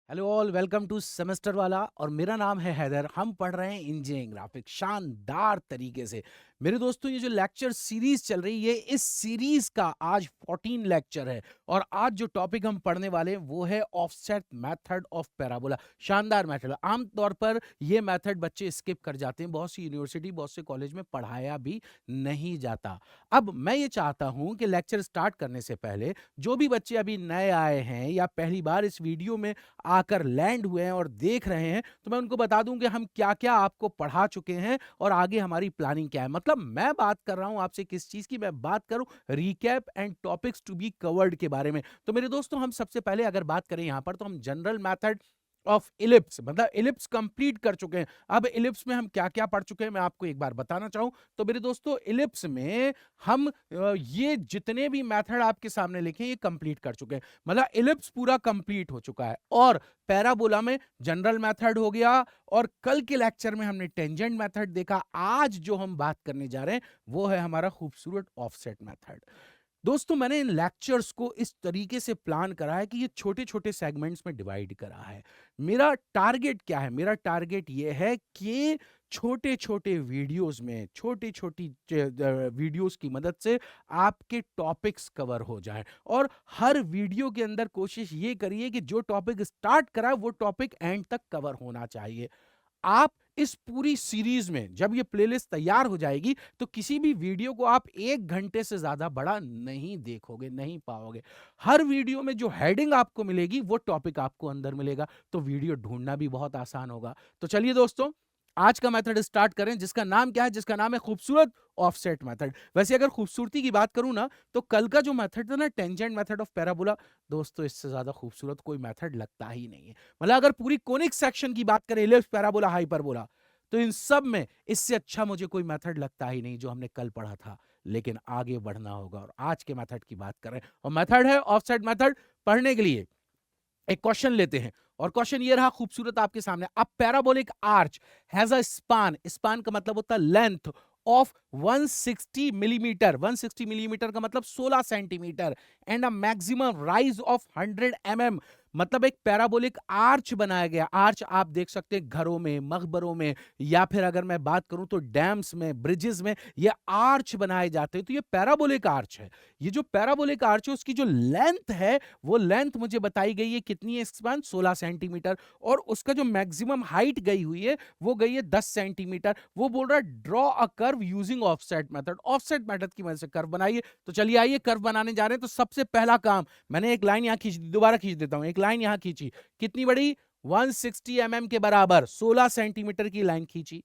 Hello all, welcome to semester वाला। और मेरा नाम है हैदर। हम पढ़ रहे हैं इंजीनियरिंग ग्राफिक्स शानदार तरीके से। मेरे दोस्तों, ये जो लेक्चर सीरीज चल रही है, इस सीरीज का आज 14 लेक्चर है। और आज जो टॉपिक हम पढ़ने वाले हैं वो है ऑफसेट मेथड ऑफ पैराबोला। शानदार मेथड। आमतौर पर ये मेथड बच्चे स्किप कर जाते हैं, बहुत सी यूनिवर्सिटी, बहुत से कॉलेज में पढ़ाया भी नहीं जाता। अब मैं ये चाहता हूं कि लेक्चर स्टार्ट करने से पहले जो भी बच्चे अभी नए आए हैं या पहली बार इस वीडियो में आकर लैंड हुए हैं और देख रहे हैं, तो मैं उनको बता दूं कि हम क्या क्या आपको पढ़ा चुके हैं और आगे हमारी प्लानिंग क्या है। मतलब मैं बात कर रहा हूं आपसे किस चीज की, मैं बात करूं recap and topics to be covered के बारे में। तो मेरे दोस्तों, हम सबसे पहले अगर बात करें यहां पर, तो हम जनरल मेथड ऑफ इलिप्स, मतलब इलिप्स कंप्लीट कर चुके हैं। अब इलिप्स में हम क्या क्या पढ़ चुके हैं मैं आपको एक बार बताना चाहूं तो मेरे दोस्तों, इलिप्स में हम ये जितने भी मेथड आपके सामने लिखे ये कंप्लीट कर चुके हैं। मतलब इलिप्स पूरा कंप्लीट हो चुका है। और पैराबोला में जनरल मेथड हो गया, और कल के लेक्चर में हमने टेंजेंट मेथड देखा। आज जो हम बात करने जा रहे हैं वो है हमारा खूबसूरत ऑफसेट मेथड। दोस्तों, मैंने इन लेक्चर्स को इस तरीके से प्लान करा है कि ये छोटे छोटे सेगमेंट्स में डिवाइड करा है। मेरा टारगेट क्या है? मेरा टारगेट ये है कि छोटे छोटे वीडियोस में, छोटी छोटी वीडियोस की मदद से आपके टॉपिक्स कवर हो जाए। और हर वीडियो के अंदर कोशिश ये करिए कि जो टॉपिक स्टार्ट करा वो टॉपिक एंड तक कवर होना चाहिए। आप इस पूरी सीरीज में जब ये प्लेलिस्ट तैयार हो जाएगी तो किसी भी वीडियो को आप 1 घंटे से ज्यादा बड़ा नहीं देखोगे, नहीं पाओगे। हर वीडियो में जो हेडिंग आपको मिलेगी वो टॉपिक आपको अंदर मिलेगा, तो वीडियो ढूंढना भी बहुत आसान होगा। तो चलिए दोस्तों, आज का मेथड स्टार्ट करें, जिसका नाम क्या है? जिसका नाम है खूबसूरत ऑफसेट मेथड। वैसे अगर खूबसूरती की बात करूं ना, तो कल का जो मेथड था ना, टेंजेंट मेथड ऑफ पैराबोला, दोस्तों इससे ज्यादा खूबसूरत कोई मेथड लगता ही नहीं है। मतलब अगर पूरी कोनिक सेक्शन की बात करें, इलिप्स, पैराबोला, हाइपरबोला, तो इन सब में इससे अच्छा मुझे कोई मेथड लगता ही नहीं जो हमने कल पढ़ा था। लेकिन आगे बढ़ना होगा और आज के मेथड की बात करें, और मेथड है ऑफसेट मेथड। पढ़ने के लिए एक क्वेश्चन लेते हैं, और क्वेश्चन ये रहा खूबसूरत आपके सामने। A parabolic arch has a span, span का मतलब होता है लेंथ, ऑफ 160 मिलीमीटर, 160 मिलीमीटर का मतलब 16 centimetre, and a maximum rise of 100 mm। मतलब एक पैराबोलिक आर्च बनाया गया। आर्च आप देख सकते हैं घरों में, मकबरों में, या फिर अगर मैं बात करूं तो डैम्स में, ब्रिजेस में ये आर्च बनाए जाते हैं। तो ये पैराबोलिक आर्च है। ये जो पैराबोलिक आर्च है उसकी जो लेंथ है, वो लेंथ मुझे बताई गई है कितनी है? Span 16 centimetre. और उसका जो मैक्सिमम हाइट गई हुई है वो गई है 10 सेंटीमीटर। वो बोल रहा है draw a curve using offset method. Offset method की मदद से कर्व बनाइए। तो चलिए आइए कर्व बनाने जा रहे हैं। तो सबसे पहला काम, मैंने एक लाइन यहां खींच दी, दोबारा खींच देता हूं। एक लाइन यहां खींची, कितनी बड़ी? 160 mm के बराबर 16 सेंटीमीटर की लाइन खींची।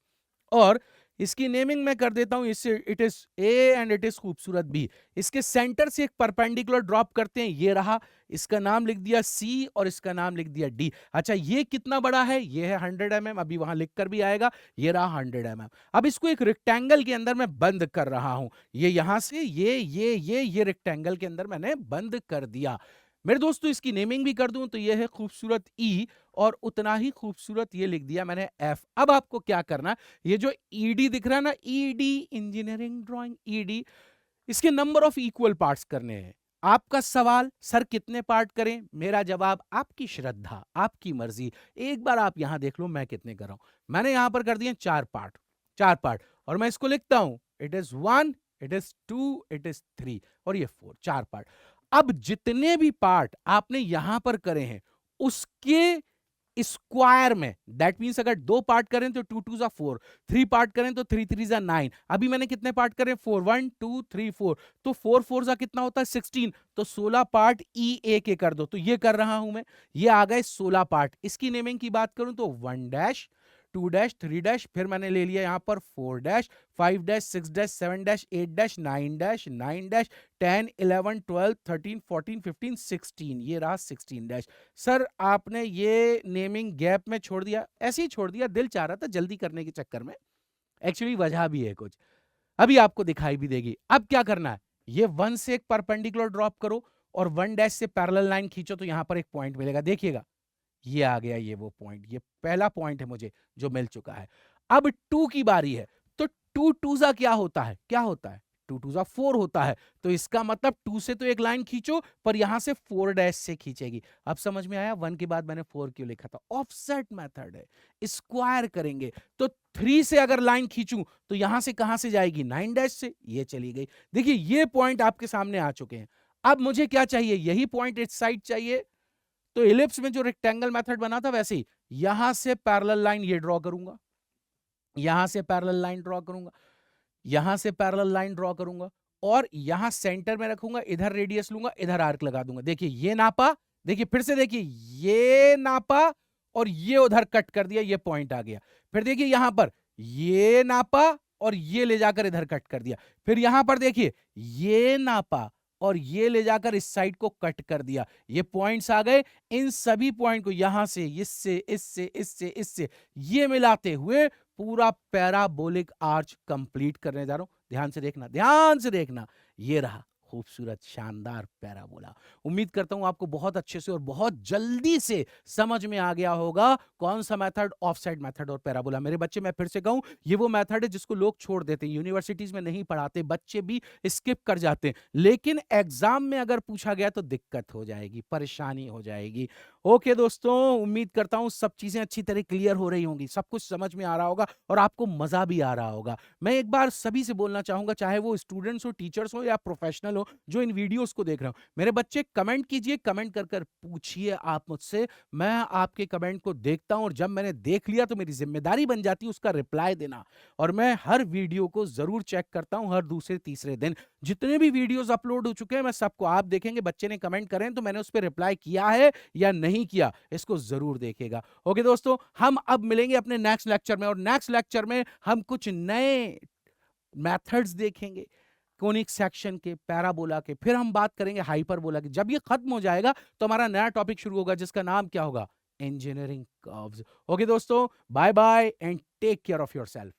और इसकी नेमिंग मैं कर देता हूं, इससे it is A and it is खूबसूरत बी। इसके सेंटर से एक परपेंडिकुलर ड्रॉप करते हैं, ये रहा। इसका नाम लिख दिया सी और इसका नाम लिख दिया डी। अच्छा, ये कितना बड़ा है? ये है 100 mm, अभी वहां लिख कर भी आएगा। ये रहा 100 mm। अब इसको एक रेक्टेंगल के अंदर मैं बंद कर रहा हूं। ये यहां से ये रेक्टेंगल के अंदर मैंने बंद कर दिया। मेरे दोस्तों, इसकी नेमिंग भी कर दूं तो ये है खूबसूरत ई, और उतना ही खूबसूरत ये लिख दिया मैंने एफ। अब आपको क्या करना, ये जो ईडी दिख रहा है ना, ईडी, इंजीनियरिंग ड्राइंग, ईडी, इसके नंबर ऑफ इक्वल पार्ट्स करने हैं। आपका सवाल, सर कितने पार्ट करें? मेरा जवाब, आपकी श्रद्धा, आपकी मर्जी। एक बार आप यहां देख लो मैं कितने कर रहा हूं। मैंने यहां पर कर दिए 4 पार्ट, 4 पार्ट। और मैं इसको लिखता हूं, it is 1, it is 2, it is 3, और ये 4, 4 पार्ट। अब जितने भी पार्ट आपने यहां पर करे हैं उसके स्क्वायर में, दैट मींस अगर 2 पार्ट करें तो 2 2 जा 4, 3 पार्ट करें तो 3 3 जा 9। अभी मैंने कितने पार्ट करें? 4, 1 2 3 4, तो 4 4 जा कितना होता है? 16। तो 16 पार्ट ई ए के कर दो। तो ये कर रहा हूं मैं, ये आ गए 16 पार्ट। इसकी नेमिंग की बात करूं तो 1 डैश, 2 डैश, 3 डैश, फिर मैंने ले लिया यहां पर 4 dash, 5 dash, 6 dash, 7 dash, 8 dash, 9 dash, 9 dash, 10 11 12 13 14 15 16, ये रहा 16 डैश। सर आपने ये नेमिंग गैप में छोड़ दिया, ऐसे ही छोड़ दिया, दिल चाह रहा था जल्दी करने के चक्कर में। एक्चुअली वजह भी है कुछ, अभी आपको दिखाई भी देगी। अब क्या करना है, ये 1 से एक परपेंडिकुलर ड्रॉप करो और 1 डैश से पैरेलल लाइन खींचो, तो यहां पर एक पॉइंट मिलेगा। देखिएगा, ये आ गया, ये वो पॉइंट, ये पहला पॉइंट है मुझे जो मिल चुका है। अब 2 की बारी है। तो 2 2 जा क्या होता है? क्या होता है? 2 2 जा 4 होता है, तो इसका मतलब 2 से तो एक लाइन खींचो, पर यहां से 4 डैश से खींचेगी। अब समझ में आया 1 के बाद मैंने 4 क्यों लिखा था? ऑफसेट मेथड है, स्क्वायर करेंगे। तो 3 से अगर लाइन खींचूं तो यहां से कहां से जाएगी? 9 डैश से, ये चली गई। देखिए ये पॉइंट आपके सामने आ चुके हैं। अब मुझे क्या चाहिए? यही पॉइंट इस साइड चाहिए। तो इलिप्स में जो रेक्टेंगल मेथड बना था वैसे ही यहां से पैरेलल लाइन ये ड्रॉ करूंगा, यहां से पैरेलल लाइन ड्रॉ करूंगा, यहां से पैरेलल लाइन ड्रॉ करूंगा, और यहां सेंटर में रखूंगा, इधर रेडियस लूंगा, इधर आर्क लगा दूंगा। देखिए ये नापा, देखिए फिर से देखिए ये नापा, और ये उधर कट कर दिया, ये पॉइंट आ गया। फिर देखिए यहां पर ये नापा और ये ले जाकर इधर कट कर दिया। फिर यहां पर देखिए ये नापा और ये ले जाकर इस साइड को कट कर दिया। ये पॉइंट्स आ गए। इन सभी पॉइंट को यहां से, इससे, इससे, इससे, इससे, ये मिलाते हुए पूरा पैराबोलिक आर्च कंप्लीट करने जा रहा हूं। ध्यान से देखना, ध्यान से देखना। ये रहा खूबसूरत शानदार पैराबोला। उम्मीद करता हूं आपको बहुत अच्छे से और बहुत जल्दी से समझ में आ गया होगा कौन सा मेथड, ऑफसेट मेथड और पैराबोला। मेरे बच्चे, मैं फिर से कहूं, ये वो मेथड है जिसको लोग छोड़ देते हैं, यूनिवर्सिटीज में नहीं पढ़ाते, बच्चे भी स्किप कर जाते हैं, लेकिन एग्जाम में अगर पूछा गया तो दिक्कत हो जाएगी, परेशानी हो जाएगी। ओके दोस्तों, उम्मीद करता हूं सब चीजें अच्छी तरह क्लियर हो रही होंगी, सब कुछ समझ में आ रहा होगा और आपको मजा भी आ रहा होगा। मैं एक बार सभी से बोलना चाहूंगा, चाहे वो स्टूडेंट्स हो, टीचर्स हो या प्रोफेशनल हो, जो इन वीडियोस को देख रहे हो, मेरे बच्चे कमेंट कीजिए, कमेंट कर कर पूछिए आप मुझसे। मैं आपके कमेंट को देखता हूं और जब मैंने देख लिया तो मेरी जिम्मेदारी बन जाती है उसका रिप्लाई देना। और मैं हर वीडियो को जरूर चेक करता हूं, हर दूसरे तीसरे दिन जितने भी वीडियोस अपलोड हो चुके हैं मैं सबको, आप देखेंगे बच्चे ने कमेंट करें तो मैंने उस पर रिप्लाई किया है या नहीं किया, इसको जरूर देखेगा। ओके दोस्तों, हम अब मिलेंगे अपने नेक्स्ट लेक्चर में, और नेक्स्ट लेक्चर में हम कुछ नए मेथड्स देखेंगे, कोनिक सेक्शन के, पैराबोला के, फिर हम बात करेंगे हाइपरबोला की। जब ये खत्म हो जाएगा तो हमारा नया टॉपिक शुरू होगा जिसका नाम क्या होगा? Engineering curves. ओके दोस्तों, bye bye and take care of yourself.